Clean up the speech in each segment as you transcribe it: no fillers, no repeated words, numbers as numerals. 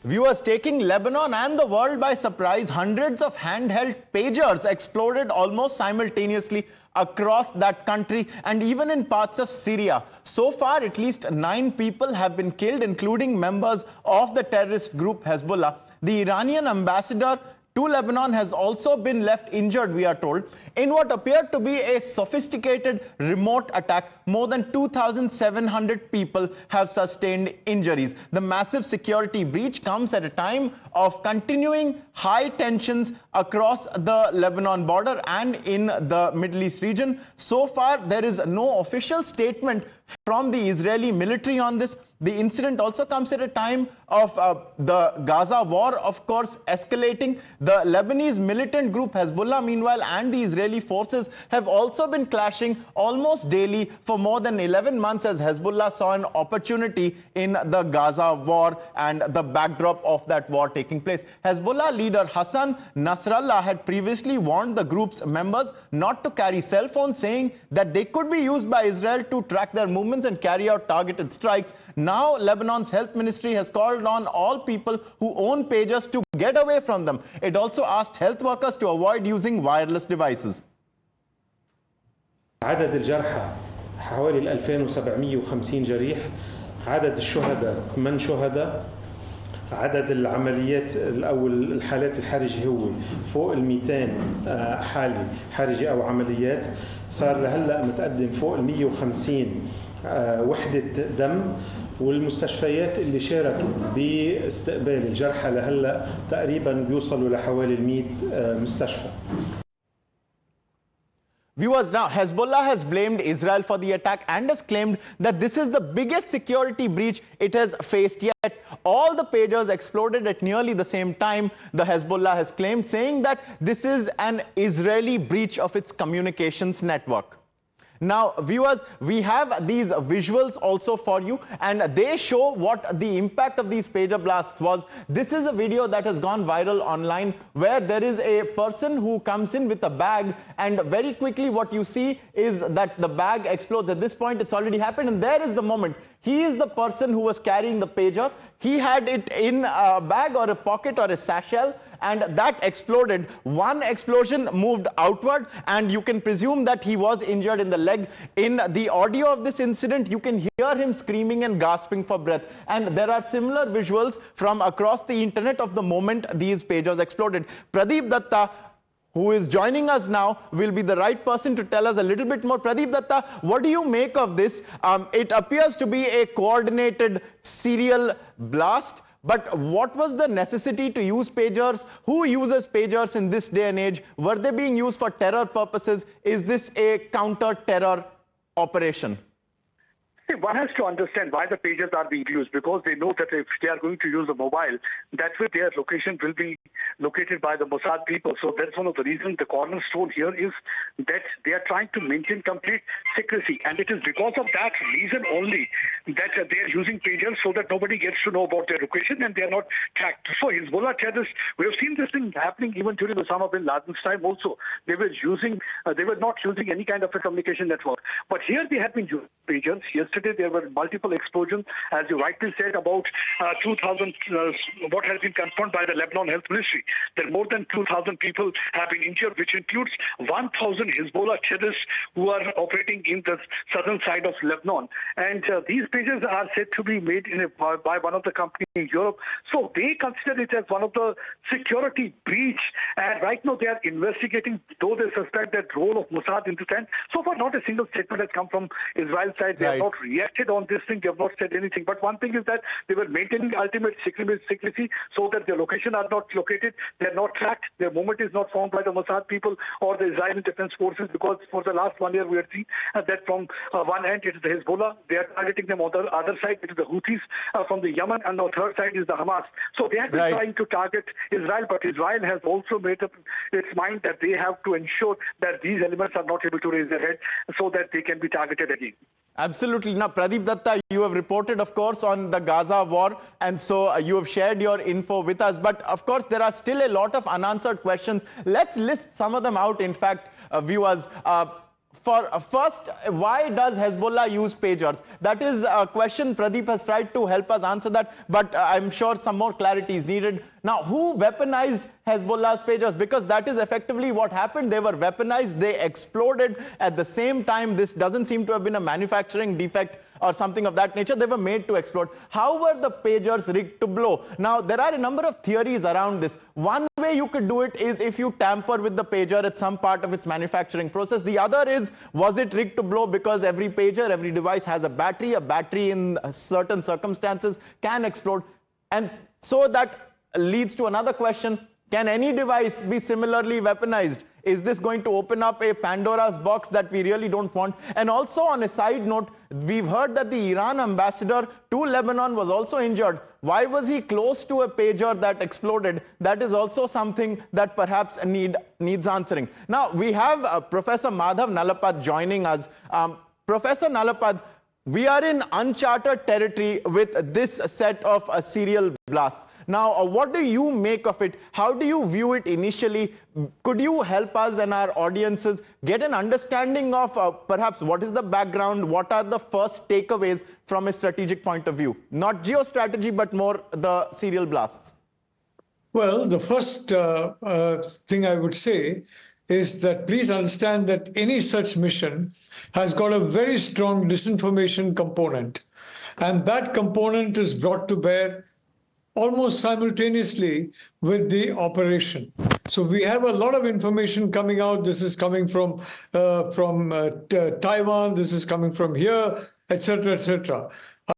Viewers, taking Lebanon and the world by surprise, hundreds of handheld pagers exploded almost simultaneously across that country and even in parts of Syria. So far, at least 9 people have been killed, including members of the terrorist group Hezbollah. The Iranian ambassador to Lebanon has also been left injured, we are told, in what appeared to be a sophisticated remote attack. More than 2,700 people have sustained injuries. The massive security breach comes at a time of continuing high tensions across the Lebanon border and in the Middle East region. So far, there is no official statement from the Israeli military on this. The incident also comes at a time of the Gaza war, of course, escalating. The Lebanese militant group Hezbollah, meanwhile, and the Israeli forces have also been clashing almost daily for more than 11 months as Hezbollah saw an opportunity in the Gaza war and the backdrop of that war taking place. Hezbollah leader Hassan Nasrallah had previously warned the group's members not to carry cell phones, saying that they could be used by Israel to track their movements and carry out targeted strikes. Now, Lebanon's health ministry has called on all people who own pagers to get away from them. It also asked health workers to avoid using wireless devices. عدد الجرحى حوالي 2750 جريح، عدد الشهداء 8 شهداء، عدد العمليات أو الحالات الحرجة هو فوق 200 حالة حرجة أو عمليات. صار لهلا متقدم فوق 150 وحدة دم، والمستشفيات اللي شاركت باستقبال الجرحى لهلا تقريبا بيوصلوا لحوالي 100 مستشفى. Viewers, now Hezbollah has blamed Israel for the attack and has claimed that this is the biggest security breach it has faced yet. All the pagers exploded at nearly the same time, the Hezbollah has claimed, saying that this is an Israeli breach of its communications network. Now, viewers, we have these visuals also for you, and they show what the impact of these pager blasts was. This is a video that has gone viral online where there is a person who comes in with a bag, and very quickly what you see is that the bag explodes. At this point, it's already happened, and there is the moment. He is the person who was carrying the pager. He had it in a bag or a pocket or a satchel, and that exploded. One explosion moved outward, and you can presume that he was injured in the leg. In the audio of this incident, you can hear him screaming and gasping for breath. And there are similar visuals from across the internet of the moment these pagers exploded. Pradeep Datta, who is joining us now, will be the right person to tell us a little bit more. Pradeep Datta, what do you make of this? It appears to be a coordinated serial blast. But what was the necessity to use pagers? Who uses pagers in this day and age? Were they being used for terror purposes? Is this a counter-terror operation? See, one has to understand why the pagers are being used, because they know that if they are going to use a mobile, that way their location will be located by the Mossad people. So that's one of the reasons. The cornerstone here is that they are trying to maintain complete secrecy, and it is because of that reason only that they are using pagers, so that nobody gets to know about their location and they are not tracked. So Hezbollah terrorists, we have seen this thing happening even during Osama bin Laden's time also. They were not using any kind of a communication network. But here they have been using pagers. Yesterday there were multiple explosions, as you rightly said, about 2,000, what has been confirmed by the Lebanon Health Ministry, that more than 2,000 people have been injured, which includes 1,000 Hezbollah terrorists who are operating in the southern side of Lebanon. And these pagers are said to be made by one of the companies in Europe. So they consider it as one of the security breach. And right now they are investigating, though they suspect that role of Mossad in this. And so far, not a single statement has come from Israel's side. They have not reacted on this thing. They have not said anything. But one thing is that they were maintaining ultimate secrecy so that their location are not located. They are not tracked. Their movement is not found by the Mossad people or the Israeli Defense Forces, because for the last 1 year we have seen that from one end it is the Hezbollah. They are targeting them. On the other side it is the Houthis from the Yemen, and on the third side is the Hamas. So they have been trying to target Israel, but Israel has also made up its mind that they have to ensure that these elements are not able to raise their head so that they can be targeted again. Absolutely. Now, Pradeep Datta, you have reported, of course, on the Gaza war, and so you have shared your info with us. But, of course, there are still a lot of unanswered questions. Let's list some of them out, in fact, viewers. First, why does Hezbollah use pagers? That is a question. Pradeep has tried to help us answer that, but I'm sure some more clarity is needed. Now, who weaponized Hezbollah's pagers? Because that is effectively what happened. They were weaponized, they exploded at the same time. This doesn't seem to have been a manufacturing defect or something of that nature. They were made to explode. How were the pagers rigged to blow? Now, there are a number of theories around this. One way you could do it is if you tamper with the pager at some part of its manufacturing process. The other is, was it rigged to blow because every pager, every device has a battery in certain circumstances can explode. And so that leads to another question. Can any device be similarly weaponized? Is this going to open up a Pandora's box that we really don't want? And also, on a side note, we've heard that the Iran ambassador to Lebanon was also injured. Why was he close to a pager that exploded? That is also something that perhaps needs answering. Now, we have Professor Madhav Nalapad joining us. Professor Nalapad, we are in uncharted territory with this set of serial blasts. Now, what do you make of it? How do you view it initially? Could you help us and our audiences get an understanding of perhaps what is the background, what are the first takeaways from a strategic point of view? Not geostrategy, but more the serial blasts. Well, the first thing I would say is that please understand that any such mission has got a very strong disinformation component. And that component is brought to bear almost simultaneously with the operation. So we have a lot of information coming out. This is coming from Taiwan, this is coming from here, etc., etc.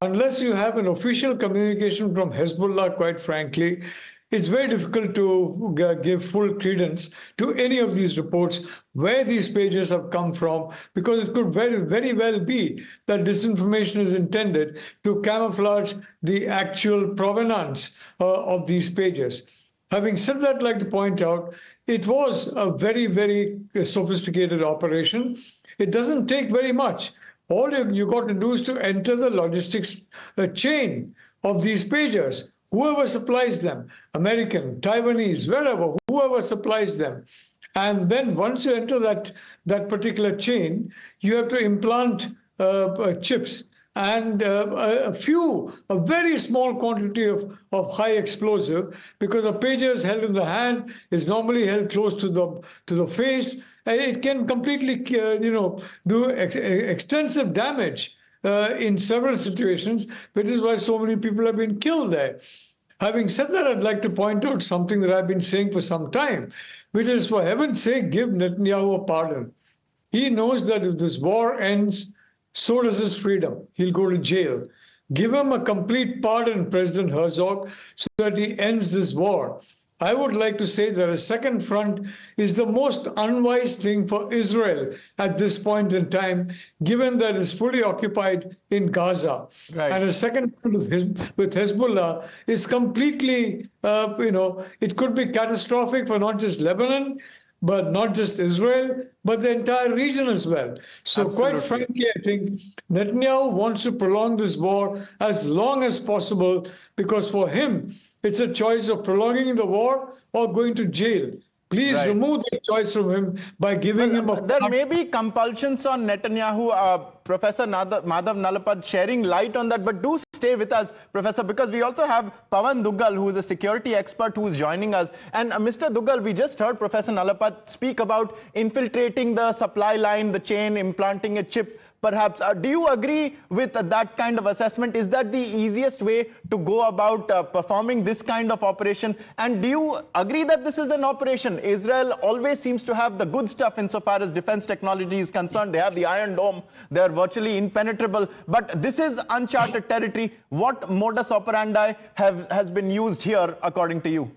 Unless you have an official communication from Hezbollah, quite frankly, it's very difficult to give full credence to any of these reports where these pages have come from, because it could very well be that disinformation is intended to camouflage the actual provenance of these pages. Having said that, I'd like to point out, it was a very sophisticated operation. It doesn't take very much. All you got to do is to enter the logistics chain of these pagers. Whoever supplies them, American, Taiwanese, wherever, whoever supplies them. And then once you enter that particular chain, you have to implant chips and a very small quantity of high explosive, because a pager is held in the hand, is normally held close to the face. It can completely, do extensive damage in several situations, which is why so many people have been killed there. Having said that, I'd like to point out something that I've been saying for some time, which is, for heaven's sake, give Netanyahu a pardon. He knows that if this war ends, so does his freedom. He'll go to jail. Give him a complete pardon, President Herzog, so that he ends this war. I would like to say that a second front is the most unwise thing for Israel at this point in time, given that it's fully occupied in Gaza. Right. And a second front with Hezbollah is completely, it could be catastrophic for not just Lebanon, but not just Israel, but the entire region as well. So Absolutely. Quite frankly, I think Netanyahu wants to prolong this war as long as possible, because for him, it's a choice of prolonging the war or going to jail. Please remove that choice from him by giving him a... There may be compulsions on Netanyahu, Professor Madhav Nalapad sharing light on that, but do stay with us, Professor, because we also have Pawan Duggal, who is a security expert who is joining us. And Mr. Duggal, we just heard Professor Nalapad speak about infiltrating the supply line, the chain, implanting a chip. Perhaps, do you agree with that kind of assessment? Is that the easiest way to go about performing this kind of operation? And do you agree that this is an operation? Israel always seems to have the good stuff insofar as defense technology is concerned. They have the Iron Dome. They are virtually impenetrable. But this is uncharted territory. What modus operandi has been used here, according to you?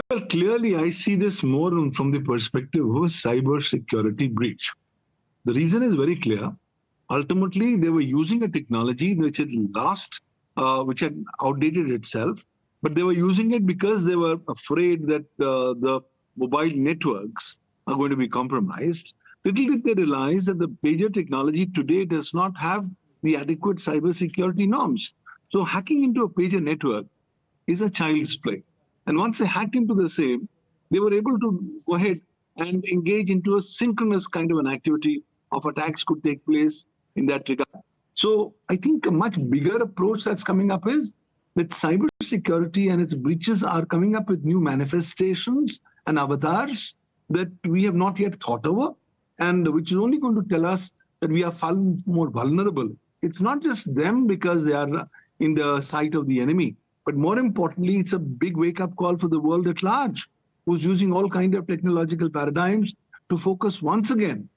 Well, clearly, I see this more from the perspective of a cyber security breach. The reason is very clear. Ultimately, they were using a technology which had which had outdated itself, but they were using it because they were afraid that the mobile networks are going to be compromised. Little did they realize that the pager technology today does not have the adequate cybersecurity norms. So hacking into a pager network is a child's play. And once they hacked into the same, they were able to go ahead and engage into a synchronous kind of an activity of attacks could take place in that regard. So I think a much bigger approach that's coming up is that cybersecurity and its breaches are coming up with new manifestations and avatars that we have not yet thought over, and which is only going to tell us that we are far more vulnerable. It's not just them because they are in the sight of the enemy, but more importantly, it's a big wake-up call for the world at large, who's using all kinds of technological paradigms to focus once again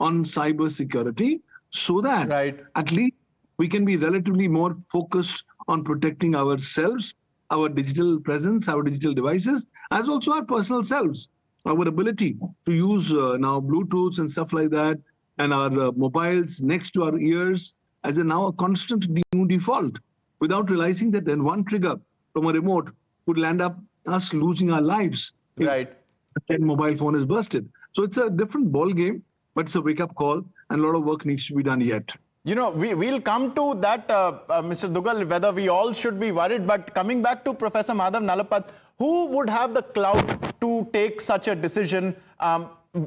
on cybersecurity, so that at least we can be relatively more focused on protecting ourselves, our digital presence, our digital devices, as also our personal selves, our ability to use now Bluetooth and stuff like that, and our mobiles next to our ears as now a constant new default, without realizing that then one trigger from a remote would land up us losing our lives. Right. If the mobile phone is busted. So it's a different ball game, but it's a wake-up call, and a lot of work needs to be done yet. You know, we'll come to that, Mr. Dugal, whether we all should be worried. But coming back to Professor Madhav Nalapat, who would have the clout to take such a decision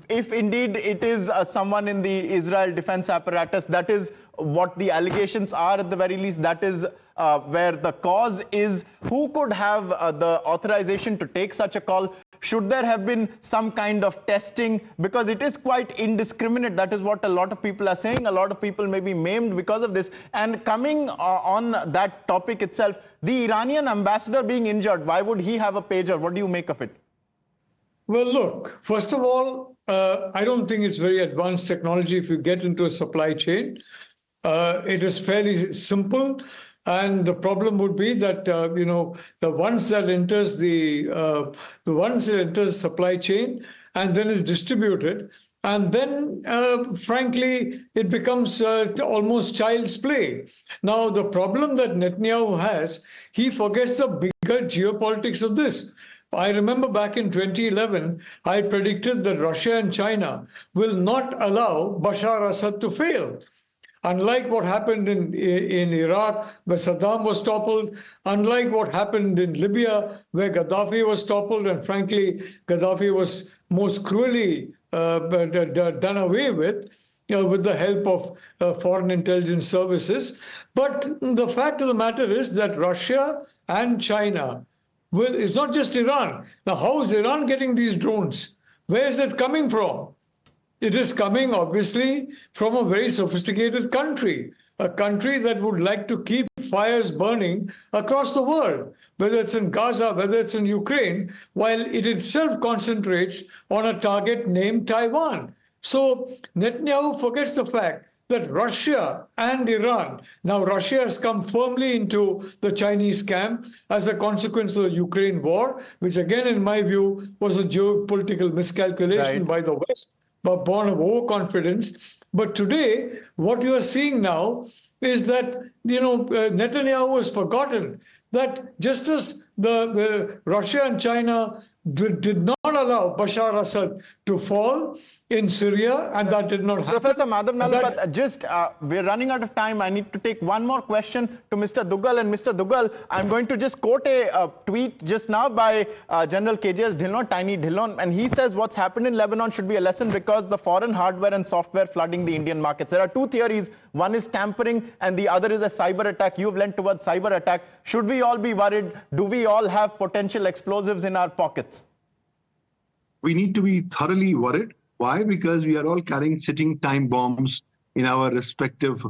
if indeed it is someone in the Israel defense apparatus? That is what the allegations are, at the very least. That is where the cause is. Who could have the authorization to take such a call? Should there have been some kind of testing? Because it is quite indiscriminate. That is what a lot of people are saying. A lot of people may be maimed because of this. And coming on that topic itself, the Iranian ambassador being injured, why would he have a pager? What do you make of it? Well, look, first of all, I don't think it's very advanced technology if you get into a supply chain. It is fairly simple. And the problem would be that the ones that enters the supply chain and then is distributed, and then frankly it becomes almost child's play. Now the problem that Netanyahu has, he forgets the bigger geopolitics of this. I remember back in 2011, I predicted that Russia and China will not allow Bashar Assad to fail. Unlike what happened in Iraq, where Saddam was toppled, unlike what happened in Libya, where Gaddafi was toppled, and frankly, Gaddafi was most cruelly done away with the help of foreign intelligence services. But the fact of the matter is that Russia and China, it's not just Iran. Now, how is Iran getting these drones? Where is it coming from? It is coming, obviously, from a very sophisticated country, a country that would like to keep fires burning across the world, whether it's in Gaza, whether it's in Ukraine, while it itself concentrates on a target named Taiwan. So Netanyahu forgets the fact that Russia and Iran, now Russia has come firmly into the Chinese camp as a consequence of the Ukraine war, which again, in my view, was a geopolitical miscalculation by the West, but born of overconfidence. But today, what you are seeing now is that, Netanyahu has forgotten that just as the Russia and China did not allow Bashar Assad to fall in Syria, and that did not happen. Professor Madhav Nalapat, we're running out of time. I need to take one more question to Mr. Dugal. And Mr. Dugal, I'm going to just quote a tweet just now by General KJS Dhillon, Tiny Dhillon, and he says what's happened in Lebanon should be a lesson because the foreign hardware and software flooding the Indian markets. There are two theories. One is tampering and the other is a cyber attack. You've lent towards cyber attack. Should we all be worried? Do we all have potential explosives in our pockets? We need to be thoroughly worried. Why? Because we are all carrying sitting time bombs in our respective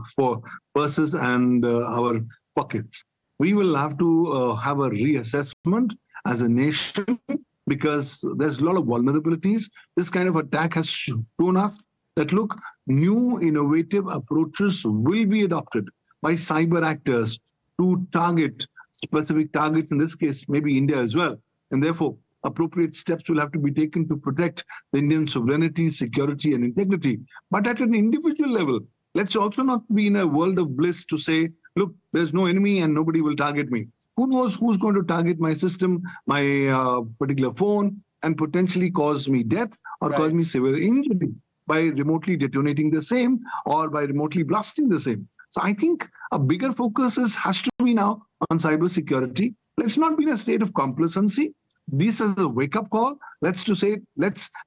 purses and our pockets. We will have to have a reassessment as a nation because there's a lot of vulnerabilities. This kind of attack has shown us that, look, new innovative approaches will be adopted by cyber actors to target specific targets, in this case, maybe India as well. And therefore, appropriate steps will have to be taken to protect the Indian sovereignty, security, and integrity. But at an individual level, let's also not be in a world of bliss to say, look, there's no enemy and nobody will target me. Who knows who's going to target my system, my particular phone, and potentially cause me death or cause me severe injury by remotely detonating the same or by remotely blasting the same. So I think a bigger focus has to be now on cybersecurity. Let's not be in a state of complacency. this as a wake-up call. Let's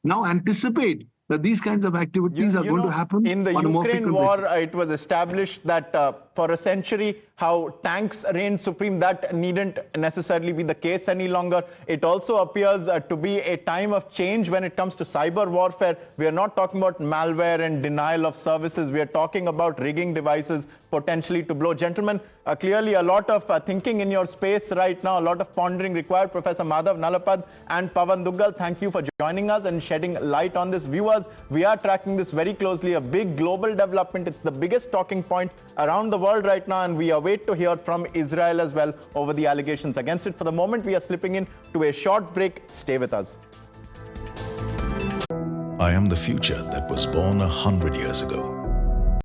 now anticipate that these kinds of activities are going to happen. In the on a more Ukraine frequent war, basis. it was established that for a century, how tanks reigned supreme, that needn't necessarily be the case any longer. It also appears to be a time of change when it comes to cyber warfare. We are not talking about malware and denial of services. We are talking about rigging devices potentially to blow. Gentlemen, clearly a lot of thinking in your space right now, a lot of pondering required. Professor Madhav Nalapad and Pavan Duggal, thank you for joining us and shedding light on this. Viewers, we are tracking this very closely, a big global development. It's the biggest talking point around the world right now, and we await to hear from Israel as well over the allegations against it. For the moment, we are slipping in to a short break. Stay with us. I am the future that was born 100 years ago.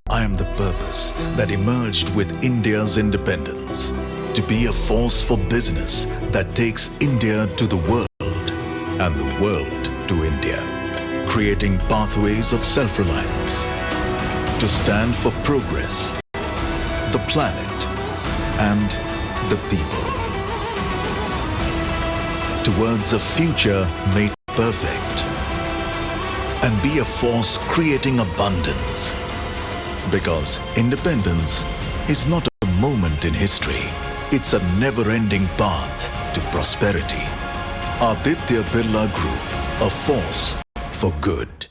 I am the purpose that emerged with India's independence, to be a force for business that takes India to the world and the world to India, creating pathways of self-reliance, to stand for progress, the planet and the people, towards a future made perfect, and be a force creating abundance. Because independence is not a moment in history, it's a never-ending path to prosperity. Aditya Birla Group, a force for good.